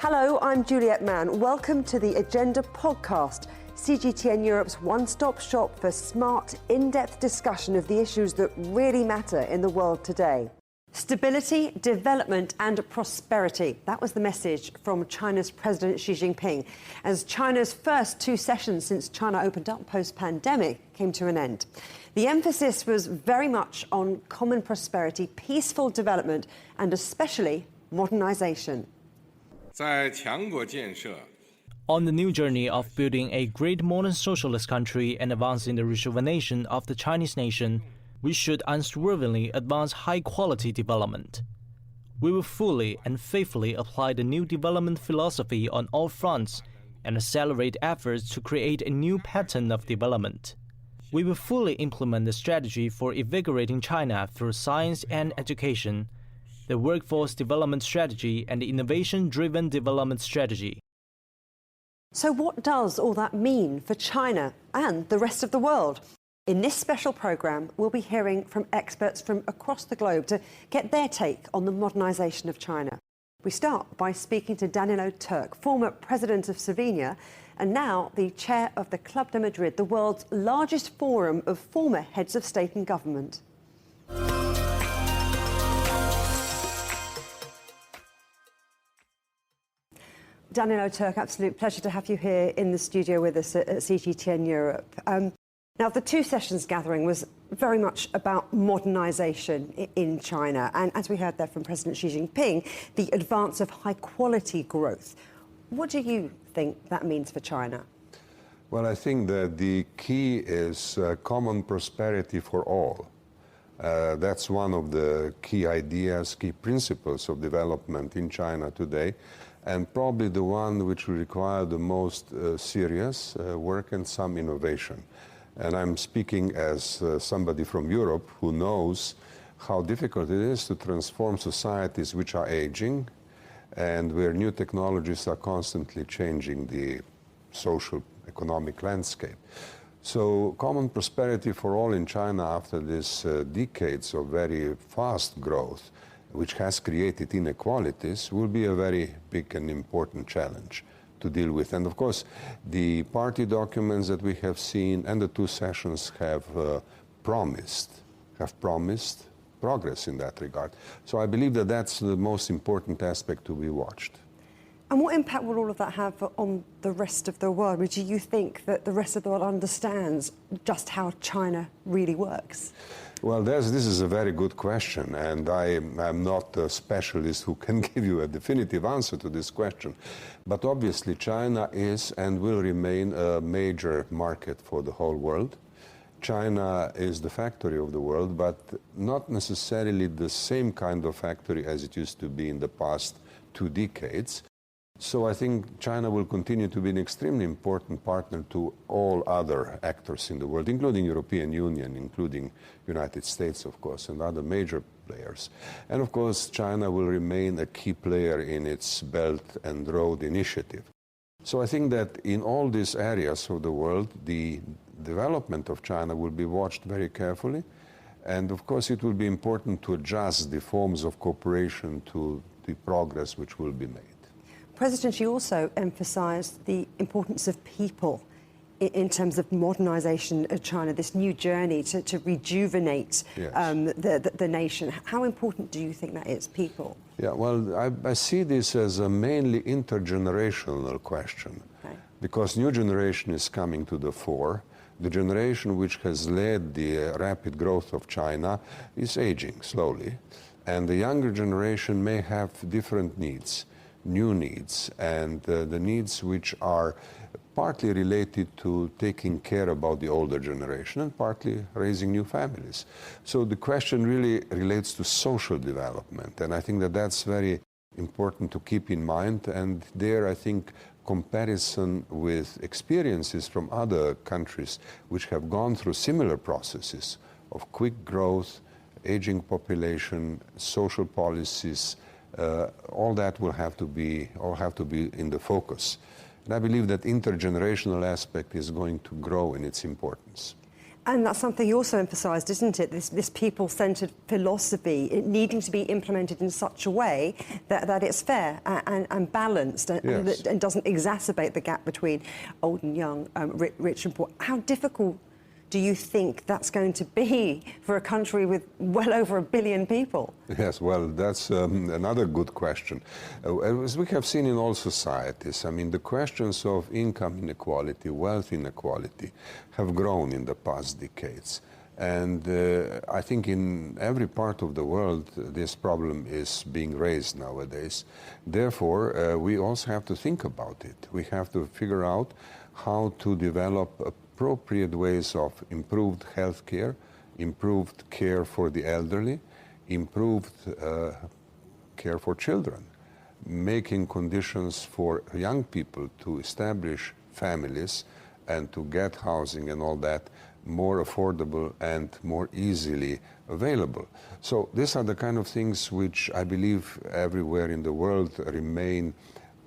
Hello, I'm Juliet Mann. Welcome to the Agenda podcast, CGTN Europe's one-stop shop for smart, in-depth discussion of the issues that really matter in the world today. Stability, development and prosperity. That was the message from China's President Xi Jinping as China's first two sessions since China opened up post-pandemic came to an end. The emphasis was very much on common prosperity, peaceful development and especially modernization. On the new journey of building a great modern socialist country and advancing the rejuvenation of the Chinese nation, we should unswervingly advance high-quality development. We will fully and faithfully apply the new development philosophy on all fronts and accelerate efforts to create a new pattern of development. We will fully implement the strategy for invigorating China through science and education, the workforce development strategy and the innovation-driven development strategy. So what does all that mean for China and the rest of the world? In this special programme, we'll be hearing from experts from across the globe to get their take on the modernisation of China. We start by speaking to Danilo Türk, former President of Slovenia and now the chair of the Club de Madrid, the world's largest forum of former heads of state and government. Danilo Türk, absolute pleasure to have you here in the studio with us at CGTN Europe. Now, the two sessions gathering was very much about modernisation in China, and as we heard there from President Xi Jinping, the advance of high-quality growth. What do you think that means for China? Well, I think that the key is common prosperity for all. That's one of the key ideas, key principles of development in China today, and probably the one which will require the most serious work and some innovation. And I'm speaking as somebody from Europe who knows how difficult it is to transform societies which are aging and where new technologies are constantly changing the social economic landscape. So common prosperity for all in China after this decades of very fast growth, which has created inequalities, will be a very big and important challenge to deal with. And of course, the party documents that we have seen and the two sessions have promised progress in that regard. So I believe that that's the most important aspect to be watched. And what impact will all of that have on the rest of the world? Do you think that the rest of the world understands just how China really works? Well, this is a very good question, and I am not a specialist who can give you a definitive answer to this question. But obviously, China is and will remain a major market for the whole world. China is the factory of the world, but not necessarily the same kind of factory as it used to be in the past 2 decades. So I think China will continue to be an extremely important partner to all other actors in the world, including European Union, including United States, of course, and other major players. And of course, China will remain a key player in its Belt and Road Initiative. So I think that in all these areas of the world, the development of China will be watched very carefully. And of course, it will be important to adjust the forms of cooperation to the progress which will be made. President Xi also emphasised the importance of people in terms of modernisation of China, this new journey to rejuvenate the nation. How important do you think that is, people? Yeah, well, I see this as a mainly intergenerational question, because new generation is coming to the fore. The generation which has led the rapid growth of China is aging slowly, and the younger generation may have different needs. New needs, and the needs which are partly related to taking care about the older generation and partly raising new families. So the question really relates to social development, and I think that that's very important to keep in mind. And there, I think, comparison with experiences from other countries which have gone through similar processes of quick growth, aging population, social policies, all that will have to be in the focus. And I believe that intergenerational aspect is going to grow in its importance. And that's something you also emphasised, isn't it? This people-centred philosophy, it needing to be implemented in such a way that it's fair and balanced and doesn't exacerbate the gap between old and young, rich and poor. How difficult do you think that's going to be for a country with well over 1 billion people? Yes, well, that's another good question. As we have seen in all societies, I mean, the questions of income inequality, wealth inequality have grown in the past decades. And I think in every part of the world, this problem is being raised nowadays. Therefore, we also have to think about it. We have to figure out how to develop appropriate ways of improved health care, improved care for the elderly, improved care for children, making conditions for young people to establish families and to get housing and all that more affordable and more easily available. So these are the kind of things which I believe everywhere in the world remain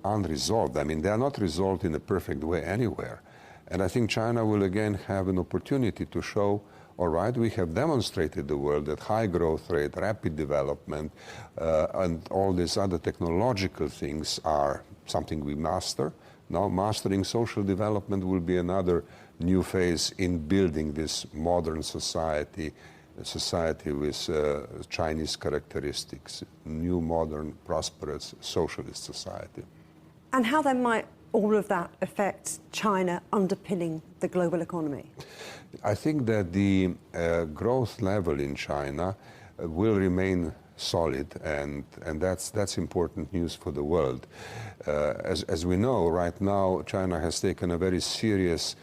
unresolved. I mean, they are not resolved in a perfect way anywhere. And I think China will again have an opportunity to show, all right, we have demonstrated the world that high growth rate, rapid development, and all these other technological things are something we master. Now mastering social development will be another new phase in building this modern society, a society with Chinese characteristics, new, modern, prosperous socialist society. And how then might all of that affect China underpinning the global economy? I think that the growth level in China will remain solid, and that's important news for the world. As we know, right now, China has taken a very serious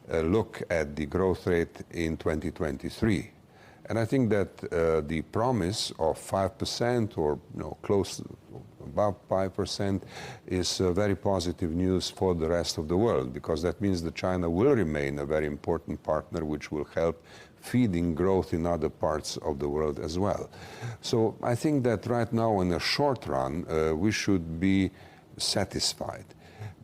look at the growth rate in 2023. And I think that the promise of 5% or close above 5% is very positive news for the rest of the world, because that means that China will remain a very important partner which will help feeding growth in other parts of the world as well. So I think that right now in the short run we should be satisfied.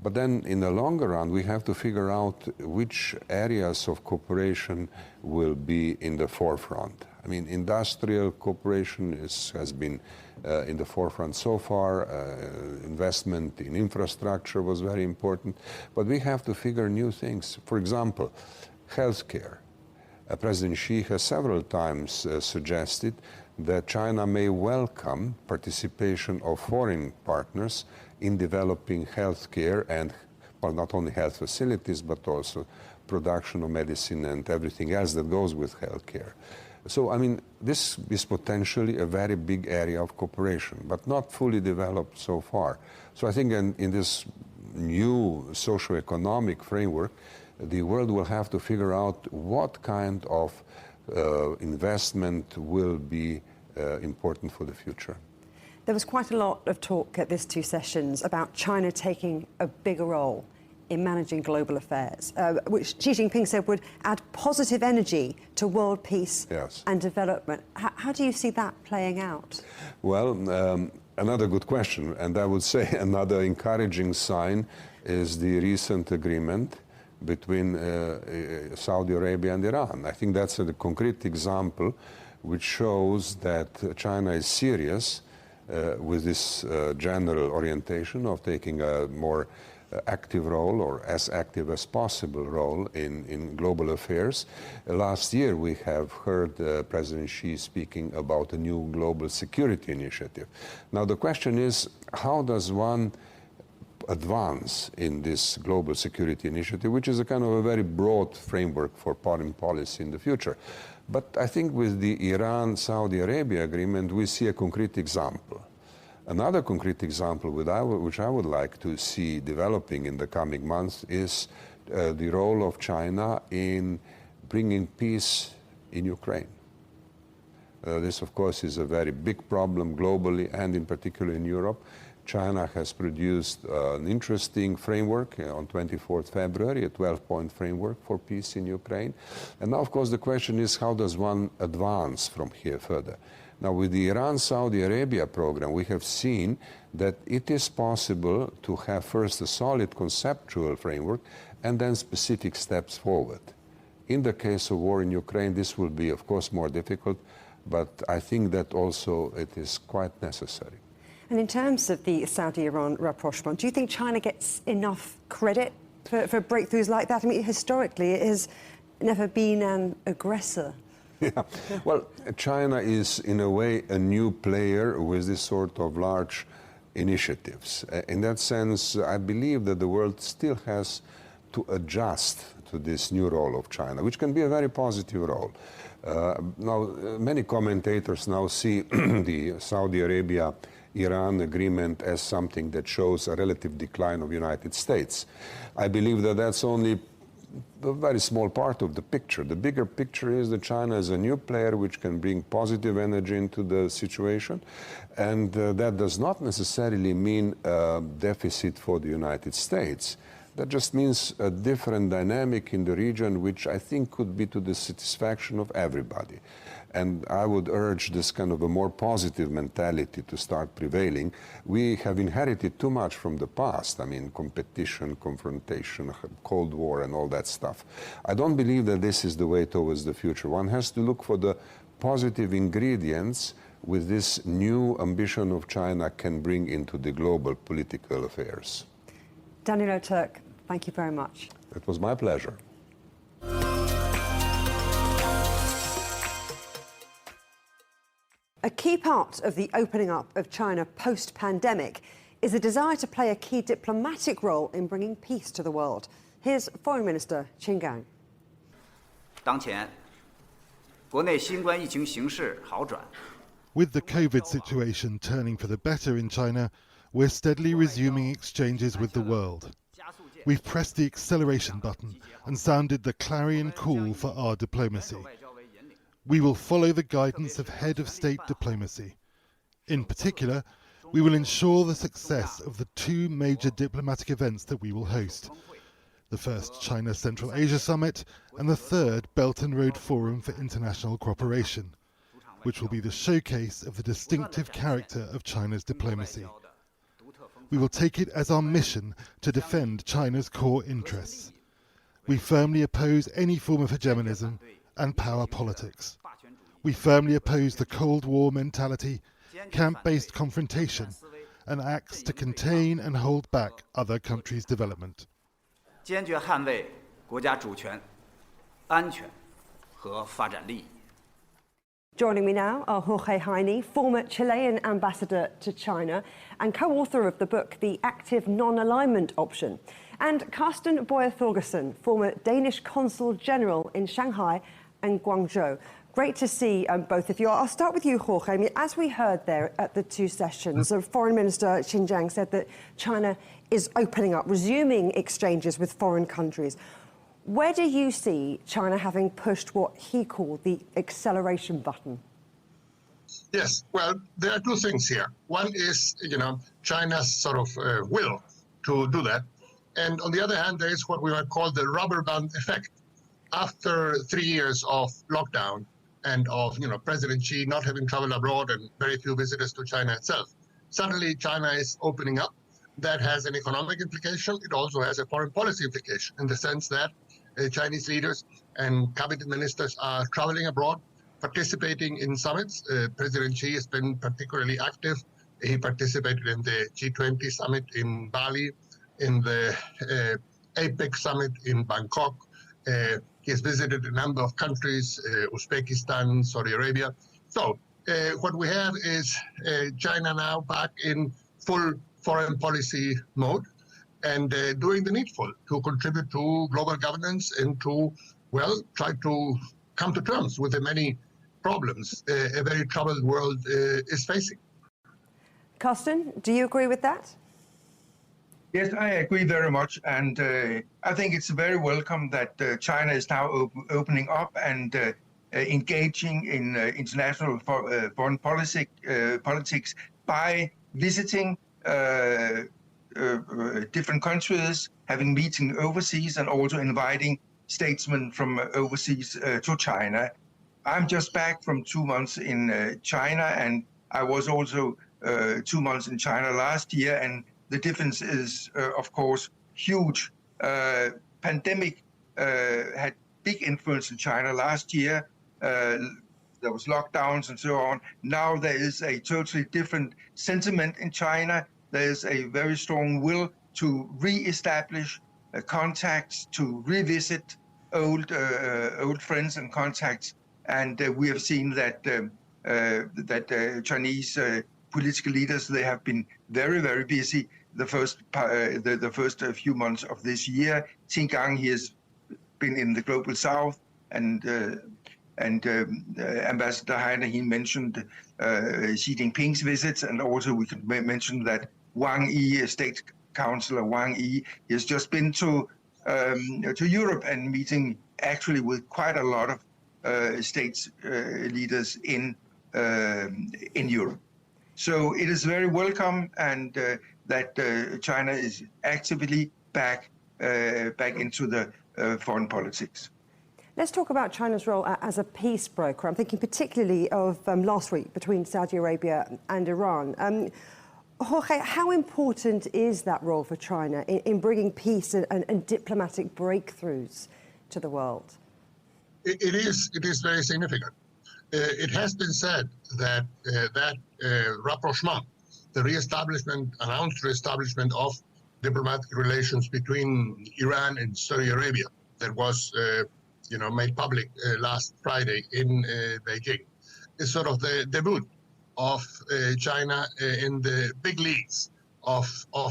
But then in the longer run, we have to figure out which areas of cooperation will be in the forefront. I mean, industrial cooperation has been in the forefront so far. Investment in infrastructure was very important. But we have to figure new things. For example, healthcare. President Xi has several times suggested that China may welcome participation of foreign partners in developing healthcare and, well, not only health facilities, but also production of medicine and everything else that goes with healthcare. So, I mean, this is potentially a very big area of cooperation, but not fully developed so far. So I think in this new socio-economic framework, the world will have to figure out what kind of investment will be important for the future. There was quite a lot of talk at these two sessions about China taking a bigger role in managing global affairs, which Xi Jinping said would add positive energy to world peace and development. How do you see that playing out? Well, another good question, and I would say another encouraging sign is the recent agreement between Saudi Arabia and Iran. I think that's a concrete example which shows that China is serious with this general orientation of taking a more active role, or as active as possible role in global affairs. Last year we have heard President Xi speaking about a new global security initiative. Now the question is, how does one advance in this global security initiative, which is a kind of a very broad framework for foreign policy in the future? But I think with the Iran-Saudi Arabia agreement, we see a concrete example. Another concrete example which I would like to see developing in the coming months is the role of China in bringing peace in Ukraine. This, of course, is a very big problem globally and in particular in Europe. China has produced an interesting framework on 24th February, a 12-point framework for peace in Ukraine. And now, of course, the question is, how does one advance from here further? Now, with the Iran-Saudi Arabia program, we have seen that it is possible to have first a solid conceptual framework and then specific steps forward. In the case of war in Ukraine, this will be, of course, more difficult, but I think that also it is quite necessary. And in terms of the Saudi-Iran rapprochement, do you think China gets enough credit for breakthroughs like that? I mean, historically, it has never been an aggressor. Yeah. Well, China is, in a way, a new player with this sort of large initiatives. In that sense, I believe that the world still has to adjust to this new role of China, which can be a very positive role. Now, many commentators now see the Saudi Arabia-Iran agreement as something that shows a relative decline of the United States. I believe that that's only a very small part of the picture. The bigger picture is that China is a new player which can bring positive energy into the situation, and that does not necessarily mean a deficit for the United States. That just means a different dynamic in the region, which I think could be to the satisfaction of everybody. And I would urge this kind of a more positive mentality to start prevailing. We have inherited too much from the past. I mean, competition, confrontation, Cold War, and all that stuff. I don't believe that this is the way towards the future. One has to look for the positive ingredients with this new ambition of China can bring into the global political affairs. Danilo Türk, thank you very much. It was my pleasure. A key part of the opening up of China post-pandemic is a desire to play a key diplomatic role in bringing peace to the world. Here's Foreign Minister Qin Gang. 当前，国内新冠疫情形势好转。 With the COVID situation turning for the better in China, we're steadily resuming exchanges with the world. We've pressed the acceleration button and sounded the clarion call for our diplomacy. We will follow the guidance of head of state diplomacy. In particular, we will ensure the success of the two major diplomatic events that we will host. The first China Central Asia Summit and the third Belt and Road Forum for International Cooperation, which will be the showcase of the distinctive character of China's diplomacy. We will take it as our mission to defend China's core interests. We firmly oppose any form of hegemonism and power politics. We firmly oppose the Cold War mentality, camp-based confrontation, and acts to contain and hold back other countries' development. 坚决捍卫国家主权、安全和发展利益。 Joining me now are Jorge Heine, former Chilean ambassador to China and co-author of the book The Active Non-Alignment Option, and Carsten Boyer-Thorgersen, former Danish consul general in Shanghai and Guangzhou. Great to see both of you. I'll start with you, Jorge. I mean, as we heard there at the two sessions, Foreign Minister Qin Gang said that China is opening up, resuming exchanges with foreign countries. Where do you see China having pushed what he called the acceleration button? Yes, well, there are two things here. One is, China's sort of will to do that. And on the other hand, there is what we might call the rubber band effect. After 3 years of lockdown and of, President Xi not having traveled abroad and very few visitors to China itself, suddenly China is opening up. That has an economic implication. It also has a foreign policy implication in the sense that Chinese leaders and cabinet ministers are traveling abroad, participating in summits. President Xi has been particularly active. He participated in the G20 summit in Bali, in the APEC summit in Bangkok. He has visited a number of countries, Uzbekistan, Saudi Arabia. So what we have is China now back in full foreign policy mode, and doing the needful to contribute to global governance and to, try to come to terms with the many problems a very troubled world is facing. Carsten, do you agree with that? Yes, I agree very much, and I think it's very welcome that China is now opening up and engaging in international foreign politics by visiting different countries, having meetings overseas, and also inviting statesmen from overseas to China. I'm just back from 2 months in China, and I was also 2 months in China last year, and the difference is, of course, huge. Pandemic had big influence in China last year. There was lockdowns and so on. Now there is a totally different sentiment in China. There's a very strong will to re-establish contacts, to revisit old friends and contacts. And we have seen that Chinese political leaders, they have been very, very busy the first few months of this year. Xinjiang, he has been in the global south, and Ambassador Heine, he mentioned Xi Jinping's visits, and also we can mention that Wang Yi, State Councillor Wang Yi, he has just been to Europe and meeting actually with quite a lot of states leaders in Europe. So it is very welcome, and that China is actively back into the foreign politics. Let's talk about China's role as a peace broker. I'm thinking particularly of last week between Saudi Arabia and Iran. Jorge, how important is that role for China in bringing peace and diplomatic breakthroughs to the world? It is very significant. It has been said that rapprochement, the announced re-establishment of diplomatic relations between Iran and Saudi Arabia, that was made public last Friday in Beijing, is sort of the debut of China in the big leagues of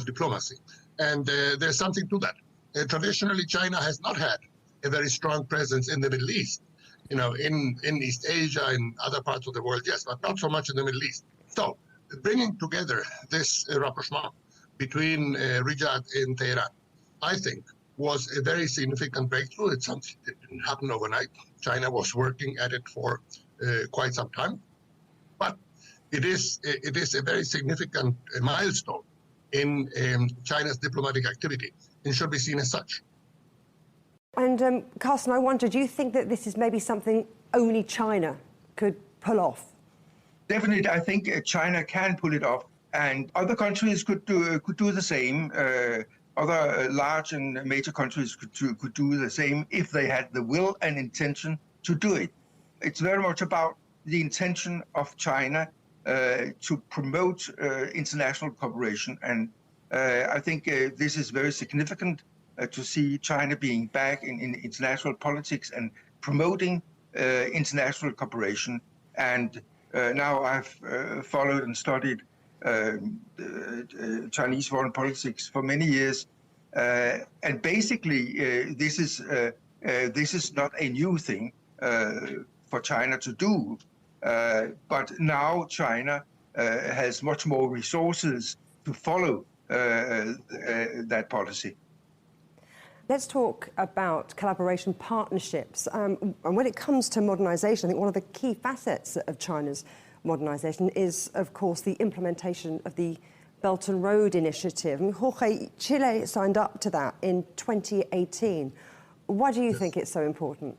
diplomacy. And there's something to that. Traditionally, China has not had a very strong presence in the Middle East, in East Asia and other parts of the world, yes, but not so much in the Middle East. So bringing together this rapprochement between Riyadh and Tehran, I think, was a very significant breakthrough. It's something that didn't happen overnight. China was working at it for quite some time. But it is a very significant milestone in China's diplomatic activity and should be seen as such. And Carsten, I wonder, do you think that this is maybe something only China could pull off? Definitely, I think China can pull it off, and other countries could do the same. Other large and major countries could do the same if they had the will and intention to do it. It's very much about the intention of China to promote international cooperation, and I think this is very significant to see China being back in international politics and promoting international cooperation. And now I've followed and studied Chinese foreign politics for many years, and basically this is not a new thing for China to do, but now China has much more resources to follow that policy. Let's talk about collaboration partnerships. And when it comes to modernization, I think one of the key facets of China's modernization is, of course, the implementation of the Belt and Road Initiative. And Jorge, Chile signed up to that in 2018. Why do you think it's so important?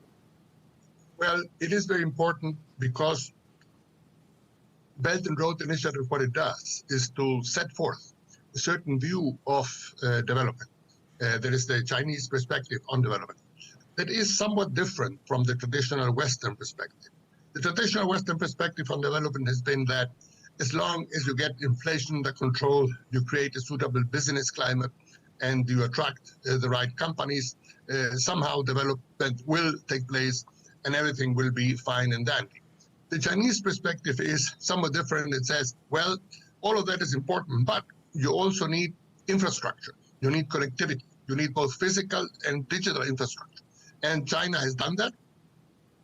Well, it is very important because Belt and Road Initiative, what it does is to set forth a certain view of development. There is the Chinese perspective on development that is somewhat different from the traditional Western perspective. The traditional Western perspective on development has been that as long as you get inflation under control, you create a suitable business climate, and you attract the right companies, somehow development will take place and everything will be fine and dandy. The Chinese perspective is somewhat different. It says, well, all of that is important, but you also need infrastructure. You need connectivity. You need both physical and digital infrastructure. And China has done that.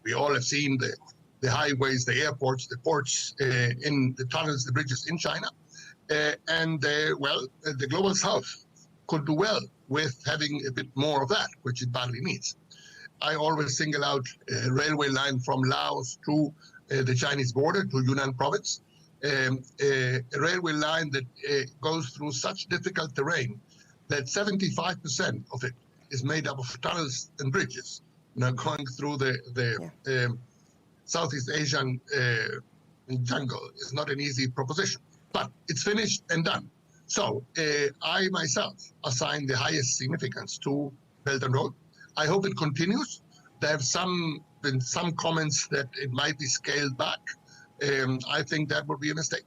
We all have seen the highways, the airports, the ports, in the tunnels, the bridges in China. The Global South could do well with having a bit more of that, which it badly needs. I always single out a railway line from Laos to the Chinese border, to Yunnan province, a railway line that goes through such difficult terrain that 75% of it is made up of tunnels and bridges. Going through the Southeast Asian jungle is not an easy proposition, but it's finished and done. So I myself assign the highest significance to Belt and Road. I hope it continues. There have been some comments that it might be scaled back. I think that would be a mistake.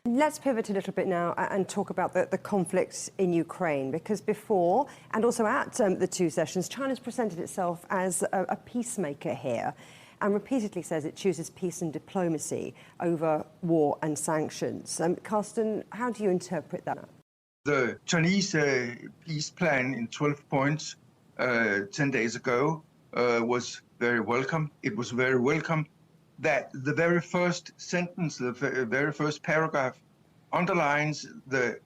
Let's pivot a little bit now and talk about the conflict in Ukraine, because before and also at the two sessions, China's presented itself as a peacemaker here and repeatedly says it chooses peace and diplomacy over war and sanctions. Carsten, how do you interpret that? The Chinese peace plan in 12 points 10 days ago was very welcome. It was very welcome that the very first sentence, the very first paragraph, underlines the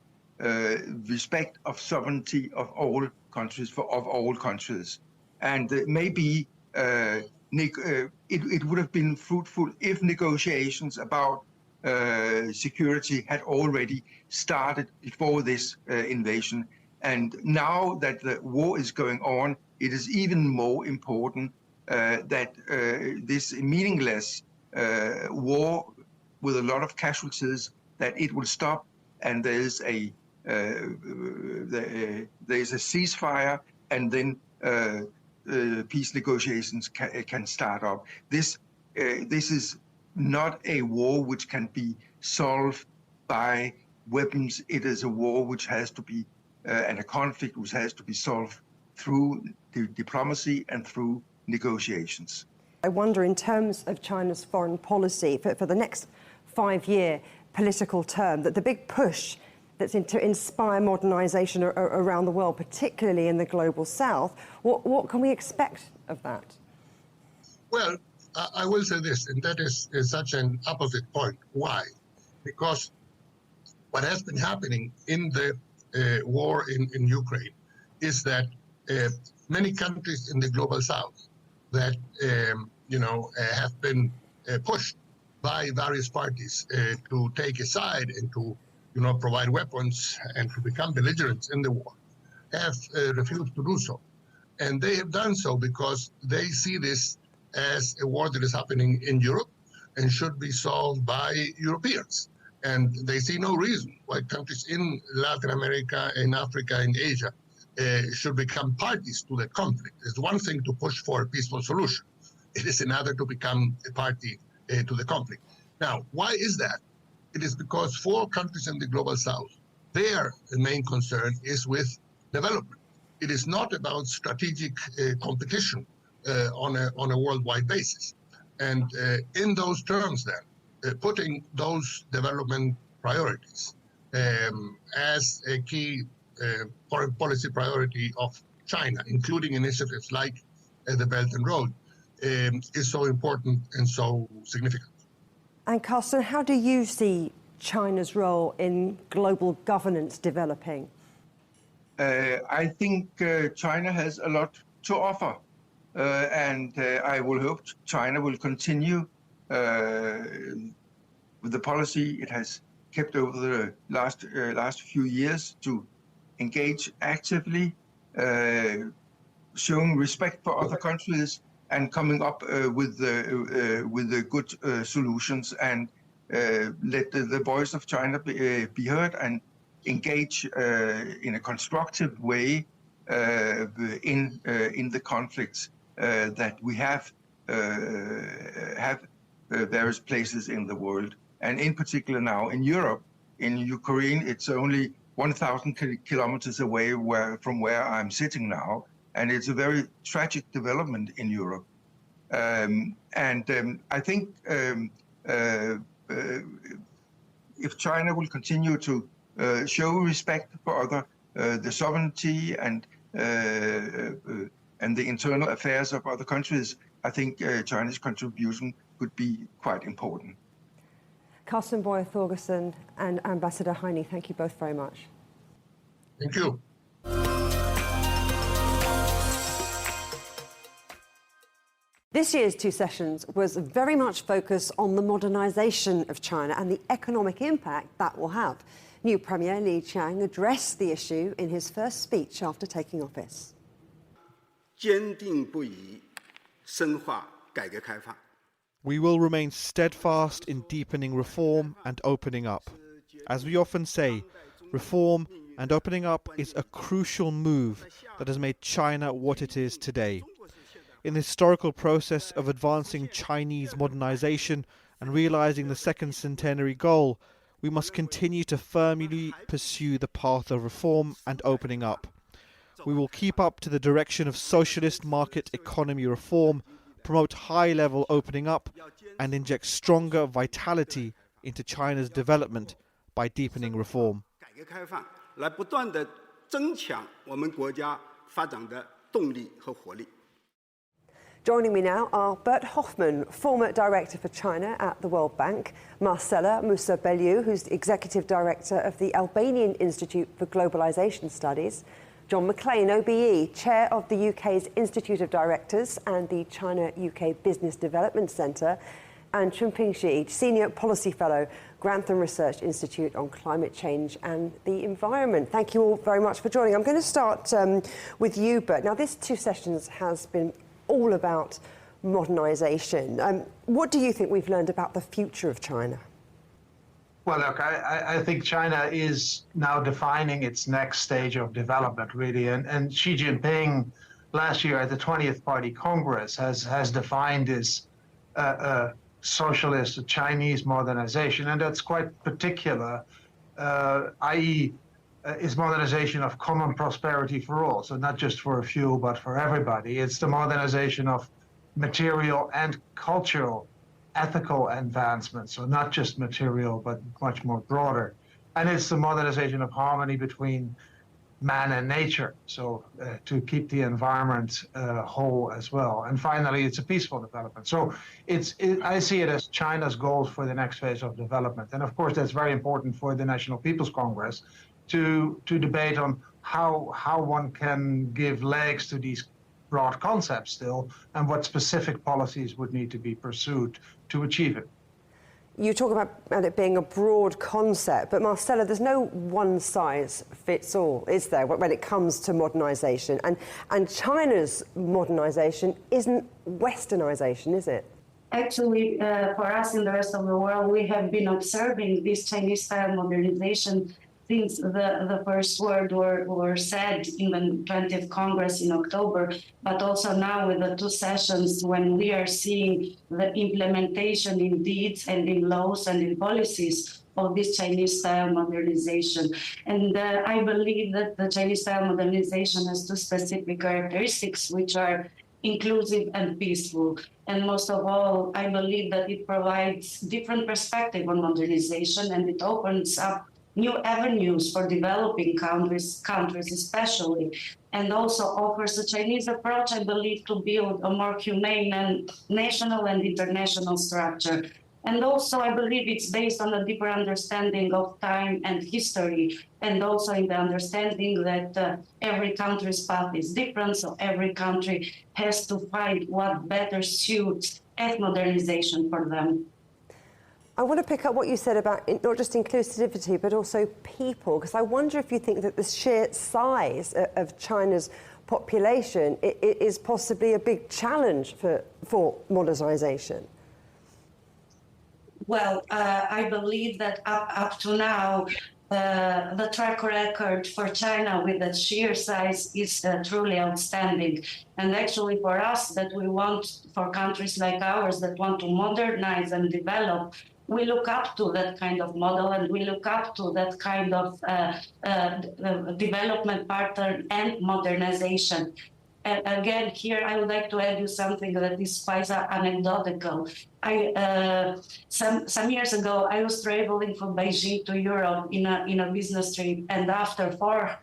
respect of sovereignty of all countries, of all countries. And maybe it would have been fruitful if negotiations about security had already started before this invasion. And now that the war is going on, it is even more important that this meaningless war with a lot of casualties, that it will stop, and there's a ceasefire, and then peace negotiations can start up. This is not a war which can be solved by weapons. It is a war which has to be, and a conflict which has to be solved through diplomacy and through negotiations. I wonder, in terms of China's foreign policy for the next 5-year political term, that the big push that's to inspire modernization around the world, particularly in the global south, what can we expect of that? Well, I will say this, and that is such an opposite point. Why? Because what has been happening in the war in Ukraine is that many countries in the global south that have been pushed by various parties to take a side and to provide weapons and to become belligerents in the war have refused to do so. And they have done so because they see this as a war that is happening in Europe and should be solved by Europeans. And they see no reason why countries in Latin America, in Africa, in Asia should become parties to that conflict. It's one thing to push for a peaceful solution. It is another to become a party to the conflict. Now, why is that? It is because for countries in the global south, their main concern is with development. It is not about strategic competition on a worldwide basis. And in those terms then, putting those development priorities as a key foreign policy priority of China, including initiatives like the Belt and Road, is so important and so significant. And Carsten, how do you see China's role in global governance developing? I think China has a lot to offer, and I will hope China will continue with the policy it has kept over the last few years to engage actively, showing respect for other countries, and coming up with the good solutions, and let the voice of China be heard and engage in a constructive way in the conflicts that we have various places in the world, and in particular now in Europe. In Ukraine, it's only 1,000 kilometers away from where I'm sitting now, and it's a very tragic development in Europe. I think if China will continue to show respect for other the sovereignty and the internal affairs of other countries, I think China's contribution could be quite important. Carsten Boyer Thorgerson and Ambassador Heine, thank you both very much. Thank you. This year's two sessions was very much focused on the modernisation of China and the economic impact that will have. New Premier Li Qiang addressed the issue in his first speech after taking office. We will remain steadfast in deepening reform and opening up. As we often say, reform and opening up is a crucial move that has made China what it is today. In the historical process of advancing Chinese modernization and realizing the second centenary goal, we must continue to firmly pursue the path of reform and opening up. We will keep up to the direction of socialist market economy reform, promote high-level opening up, and inject stronger vitality into China's development by deepening reform. Joining me now are Bert Hoffman, former director for China at the World Bank, Marcela Musa-Bellew, who's the executive director of the Albanian Institute for Globalization Studies, John McLean, OBE, chair of the UK's Institute of Directors and the China-UK Business Development Centre, and Chunping Xi, senior policy fellow, Grantham Research Institute on Climate Change and the Environment. Thank you all very much for joining. I'm going to start with you, Bert. Now, this 2 sessions has been all about modernisation. What do you think we've learned about the future of China? Well, look, I think China is now defining its next stage of development, really. And Xi Jinping, last year at the 20th Party Congress, has defined this socialist Chinese modernization. And that's quite particular, i.e., is modernization of common prosperity for all. So not just for a few, but for everybody. It's the modernization of material and cultural, ethical advancement. So not just material, but much more broader. And it's the modernization of harmony between man and nature. So to keep the environment whole as well. And finally, it's a peaceful development. So I see it as China's goals for the next phase of development. And of course, that's very important for the National People's Congress to debate on how one can give legs to these broad concepts still, and what specific policies would need to be pursued to achieve it. You talk about it being a broad concept, but Marcela, there's no one size fits all, is there, when it comes to modernisation? And China's modernisation isn't westernisation, is it? Actually, for us in the rest of the world, we have been observing this Chinese-style modernization since the first word were said in the 20th Congress in October, but also now with the 2 sessions when we are seeing the implementation in deeds and in laws and in policies of this Chinese-style modernization. And I believe that the Chinese-style modernization has 2 specific characteristics, which are inclusive and peaceful. And most of all, I believe that it provides different perspective on modernization, and it opens up new avenues for developing countries especially, and also offers a Chinese approach, I believe, to build a more humane and national and international structure. And also, I believe it's based on a deeper understanding of time and history, and also in the understanding that every country's path is different, so every country has to find what better suits modernization for them. I want to pick up what you said about not just inclusivity, but also people, because I wonder if you think that the sheer size of China's population is possibly a big challenge for modernisation. Well, I believe that up to now, the track record for China with its sheer size is truly outstanding. And actually for us, that we want, for countries like ours that want to modernize and develop, we look up to that kind of model, and we look up to that kind of development pattern and modernization. And again, here I would like to add you something that is quite anecdotal. Some years ago, I was traveling from Beijing to Europe in a business trip, and after 4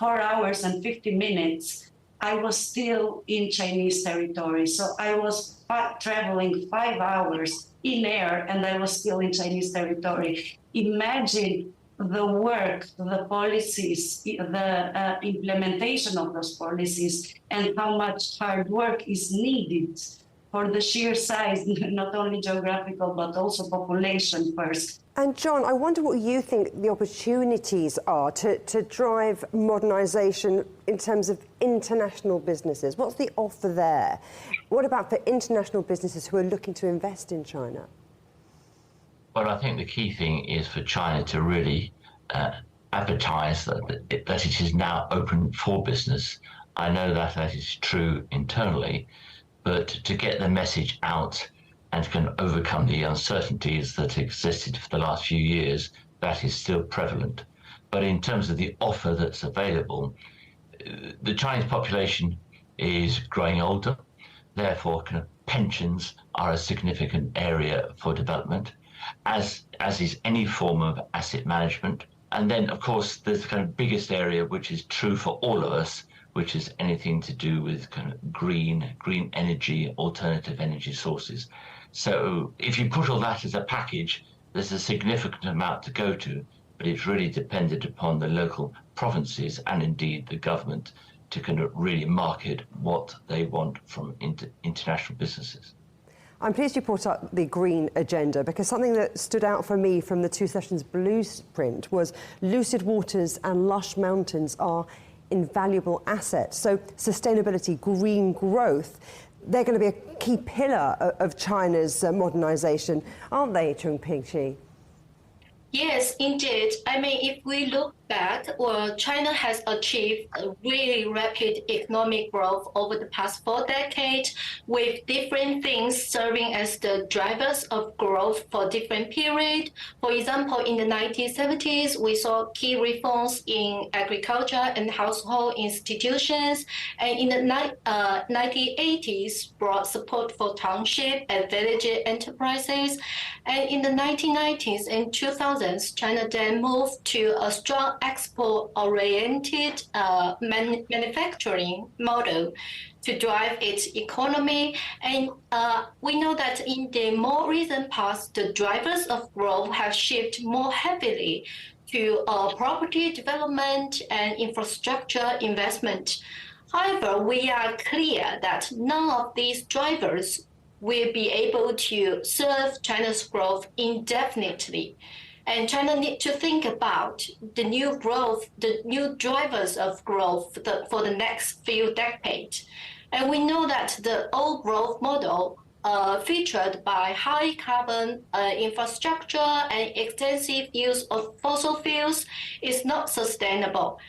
hours and 50 minutes, I was still in Chinese territory. So I was traveling 5 hours in air, and I was still in Chinese territory. Imagine the work, the policies, the implementation of those policies, and how much hard work is needed for the sheer size, not only geographical, but also population first. And John, I wonder what you think the opportunities are to drive modernisation in terms of international businesses. What's the offer there? What about for international businesses who are looking to invest in China? Well, I think the key thing is for China to really advertise that it is now open for business. I know that is true internally, but to get the message out and can overcome the uncertainties that existed for the last few years, that is still prevalent. But in terms of the offer that's available, the Chinese population is growing older, therefore kind of pensions are a significant area for development, as is any form of asset management. And then, of course, there's the kind of biggest area, which is true for all of us, which is anything to do with kind of green energy, alternative energy sources. So if you put all that as a package, there's a significant amount to go to, but it's really dependent upon the local provinces and indeed the government to kind of really market what they want from international businesses. I'm pleased you brought up the green agenda, because something that stood out for me from the two sessions blueprint was lucid waters and lush mountains are invaluable assets. So sustainability, green growth, they're going to be a key pillar of China's modernisation, aren't they, Xi? Yes, indeed. I mean, if we look back, well, China has achieved a really rapid economic growth over the past 4 decades, with different things serving as the drivers of growth for different periods. For example, in the 1970s, we saw key reforms in agriculture and household institutions, and in the 1980s brought support for township and village enterprises, and in the 1990s and 2000s, China then moved to a strong export-oriented manufacturing model to drive its economy. And we know that in the more recent past, the drivers of growth have shifted more heavily to property development and infrastructure investment. However, we are clear that none of these drivers will be able to serve China's growth indefinitely. And China needs to think about the new growth, the new drivers of growth for the next few decades. And we know that the old growth model featured by high carbon infrastructure and extensive use of fossil fuels is not sustainable.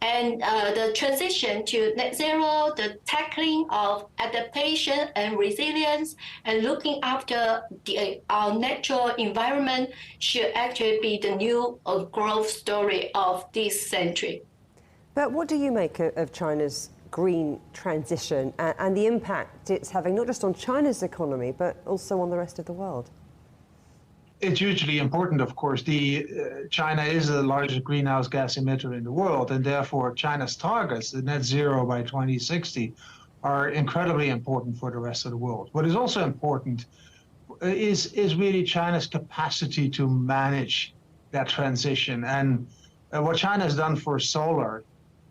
And the transition to net zero, the tackling of adaptation and resilience, and looking after our natural environment should actually be the new growth story of this century. But what do you make of China's green transition and the impact it's having not just on China's economy, but also on the rest of the world? It's hugely important, of course. China is the largest greenhouse gas emitter in the world, and therefore China's targets, the net zero by 2060, are incredibly important for the rest of the world. What is also important is really China's capacity to manage that transition. And what China has done for solar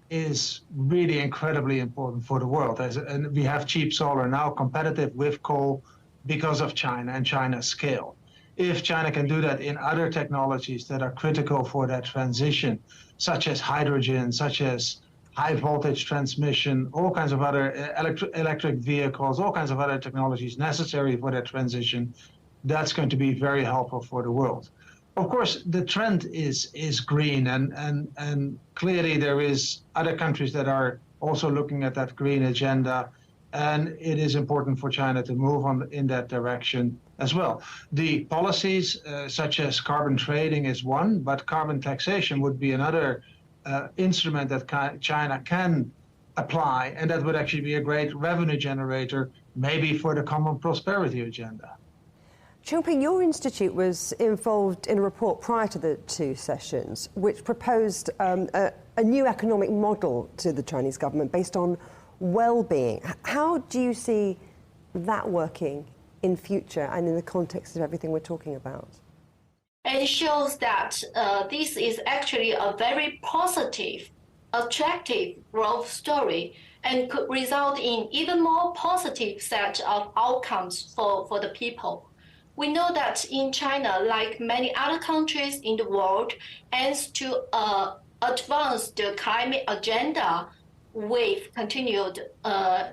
is really incredibly important for the world. And we have cheap solar now, competitive with coal because of China and China's scale. If China can do that in other technologies that are critical for that transition, such as hydrogen, such as high voltage transmission, all kinds of other electric vehicles, all kinds of other technologies necessary for that transition, that's going to be very helpful for the world. Of course, the trend is green, and clearly there is other countries that are also looking at that green agenda, and it is important for China to move on in that direction as well. The policies such as carbon trading is one, but carbon taxation would be another instrument that China can apply, and that would actually be a great revenue generator, maybe for the common prosperity agenda. Jinping, your institute was involved in a report prior to the two sessions, which proposed a new economic model to the Chinese government based on well-being. How do you see that working in future and in the context of everything we're talking about? It shows that this is actually a very positive, attractive growth story and could result in even more positive set of outcomes for the people. We know that in China, like many other countries in the world, aims to advance the climate agenda with continued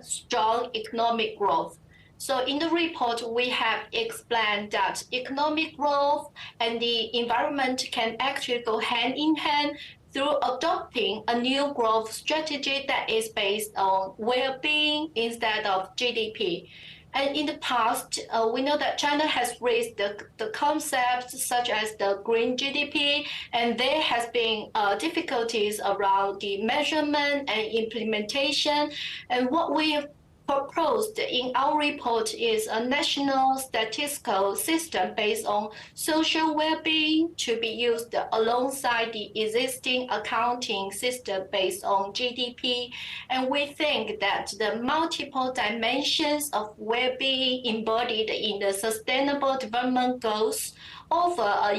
strong economic growth. So in the report, we have explained that economic growth and the environment can actually go hand in hand through adopting a new growth strategy that is based on well-being instead of GDP. And in the past, we know that China has raised the concepts such as the green GDP, and there has been difficulties around the measurement and implementation. And what we have proposed in our report is a national statistical system based on social well-being to be used alongside the existing accounting system based on GDP. And we think that the multiple dimensions of well-being embodied in the Sustainable Development Goals offer a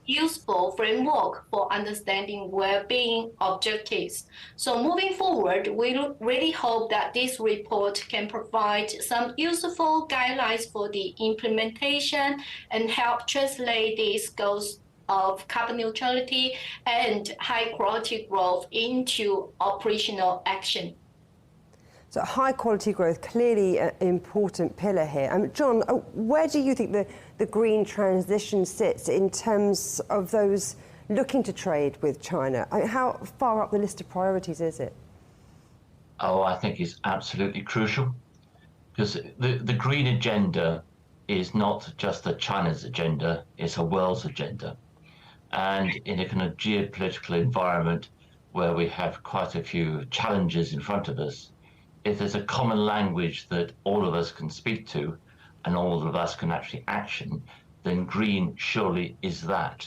useful framework for understanding well-being objectives. So moving forward, we really hope that this report can provide some useful guidelines for the implementation and help translate these goals of carbon neutrality and high-quality growth into operational action. So high quality growth, clearly an important pillar here. John, where do you think the green transition sits in terms of those looking to trade with China? How far up the list of priorities is it? Oh, I think it's absolutely crucial, because the green agenda is not just a China's agenda, it's a world's agenda. And in a kind of geopolitical environment where we have quite a few challenges in front of us, if there's a common language that all of us can speak to and all of us can actually action, then green surely is that.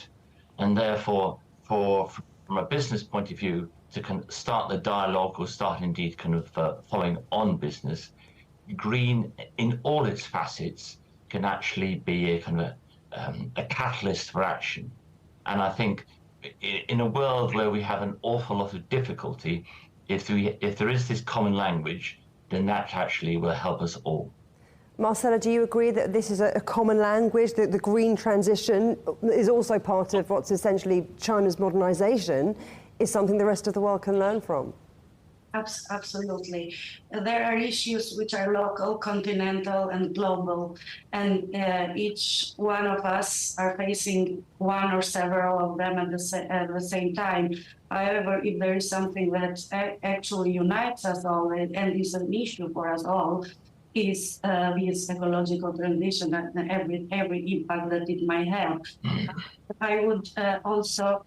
And therefore, from a business point of view, to kind of start the dialogue or start indeed kind of following on business, green in all its facets can actually be a kind of a catalyst for action. And I think in a world where we have an awful lot of difficulty, if there is this common language, then that actually will help us all. Marcella, do you agree that this is a common language, that the green transition is also part of what's essentially China's modernization, is something the rest of the world can learn from? Absolutely. There are issues which are local, continental, and global, and each one of us are facing one or several of them at the same time. However, if there is something that actually unites us all and is an issue for us all, is this ecological transition and every impact that it might have. I would also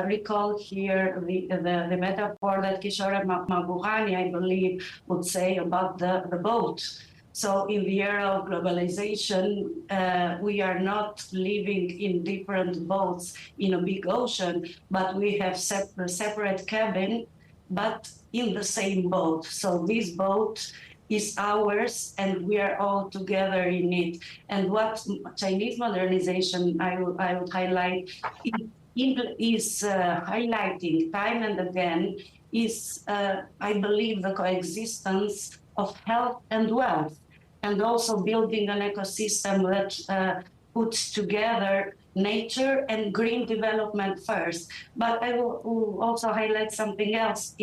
recall here the metaphor that Kishore Mahbubani, I believe, would say about the boat. So in the era of globalization, we are not living in different boats in a big ocean, but we have separate cabin, but in the same boat. So this boat is ours, and we are all together in it. And what Chinese modernization I would highlight is highlighting time and again is, I believe, the coexistence of health and wealth, and also building an ecosystem that puts together nature and green development first. But I will also highlight something else.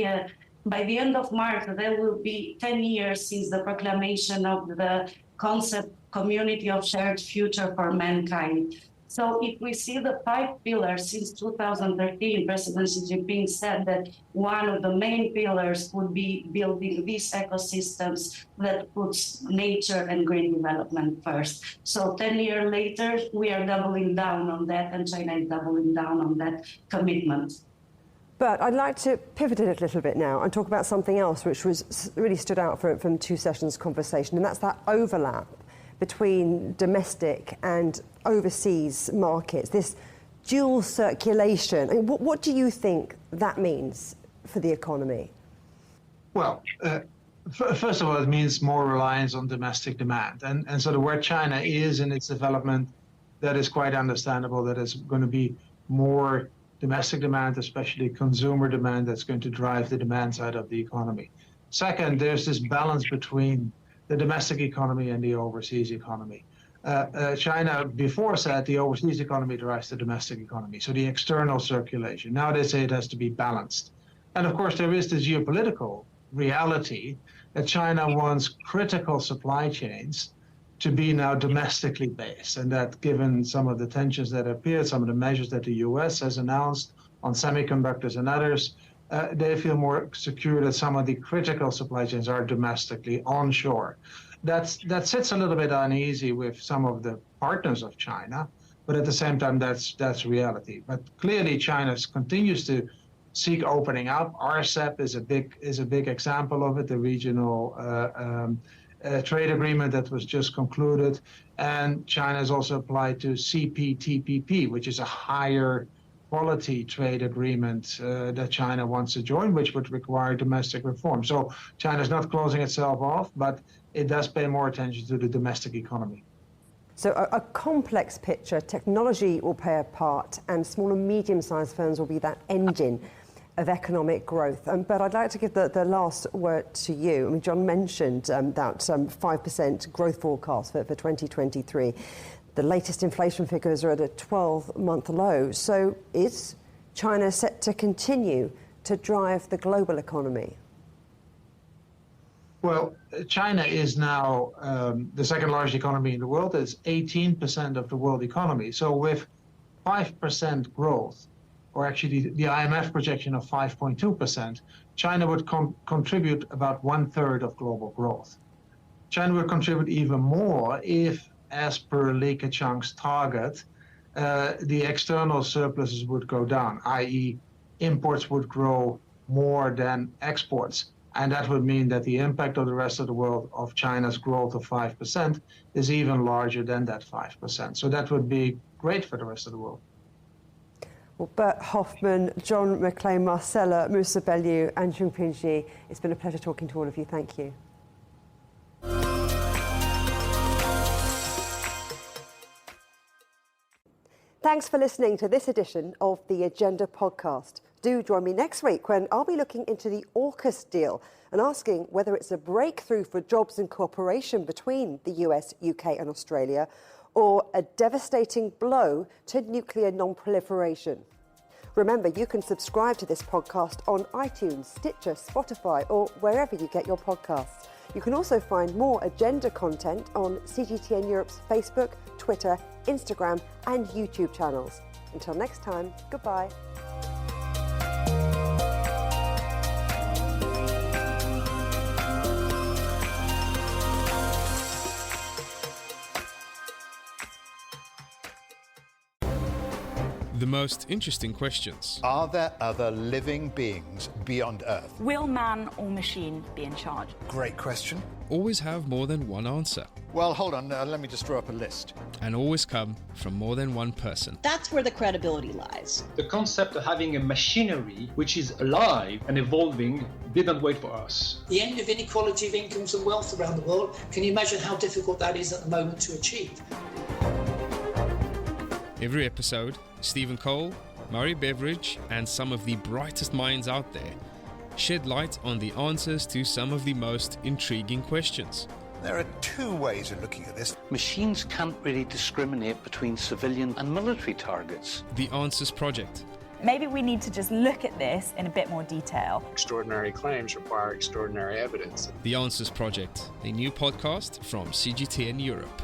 By the end of March, there will be 10 years since the proclamation of the concept Community of Shared Future for Mankind. So if we see the 5 pillars since 2013, President Xi Jinping said that one of the main pillars would be building these ecosystems that puts nature and green development first. So 10 years later, we are doubling down on that, and China is doubling down on that commitment. But I'd like to pivot it a little bit now and talk about something else which was really stood out from 2 sessions conversation, and that's that overlap between domestic and overseas markets, this dual circulation. I mean, what do you think that means for the economy? Well, first of all, it means more reliance on domestic demand. And so where China is in its development, that is quite understandable. That is going to be more domestic demand, especially consumer demand, that's going to drive the demand side of the economy. Second, there's this balance between the domestic economy and the overseas economy. China before said the overseas economy drives the domestic economy, so the external circulation. Now they say it has to be balanced. And of course, there is the geopolitical reality that China wants critical supply chains to be now domestically based, and that given some of the tensions that appeared, some of the measures that the US has announced on semiconductors and others, they feel more secure that some of the critical supply chains are domestically onshore. That sits a little bit uneasy with some of the partners of China, but at the same time, that's reality. But clearly, China continues to seek opening up. RCEP is a big example of it, the regional trade agreement that was just concluded. And China has also applied to CPTPP, which is a higher quality trade agreement that China wants to join, which would require domestic reform. So China is not closing itself off, but it does pay more attention to the domestic economy. So a complex picture. Technology will play a part, and small and medium-sized firms will be that engine of economic growth. But I'd like to give the last word to you. I mean, John mentioned that 5% growth forecast for 2023. The latest inflation figures are at a 12-month low. So is China set to continue to drive the global economy? Well, China is now the second largest economy in the world. It's 18% of the world economy. So with 5% growth, or actually the IMF projection of 5.2%, China would contribute about 1/3 of global growth. China would contribute even more if, as per Li Keqiang's target, the external surpluses would go down, i.e. imports would grow more than exports. And that would mean that the impact of the rest of the world of China's growth of 5% is even larger than that 5%. So that would be great for the rest of the world. Well, Bert Hoffman, John McLean, Marcella Musabelliu and Jinping Xi, it's been a pleasure talking to all of you. Thank you. Thanks for listening to this edition of the Agenda podcast. Do join me next week when I'll be looking into the AUKUS deal and asking whether it's a breakthrough for jobs and cooperation between the US, UK and Australia, or a devastating blow to nuclear non-proliferation. Remember, you can subscribe to this podcast on iTunes, Stitcher, Spotify, or wherever you get your podcasts. You can also find more Agenda content on CGTN Europe's Facebook, Twitter, Instagram and YouTube channels. Until next time, goodbye. The most interesting questions. Are there other living beings beyond Earth? Will man or machine be in charge? Great question. Always have more than one answer. Well, hold on, let me just draw up a list. And always come from more than one person. That's where the credibility lies. The concept of having a machinery which is alive and evolving didn't wait for us. The end of inequality of incomes and wealth around the world, can you imagine how difficult that is at the moment to achieve? Every episode, Stephen Cole, Murray Beveridge, and some of the brightest minds out there shed light on the answers to some of the most intriguing questions. There are two ways of looking at this. Machines can't really discriminate between civilian and military targets. The Answers Project. Maybe we need to just look at this in a bit more detail. Extraordinary claims require extraordinary evidence. The Answers Project, a new podcast from CGTN Europe.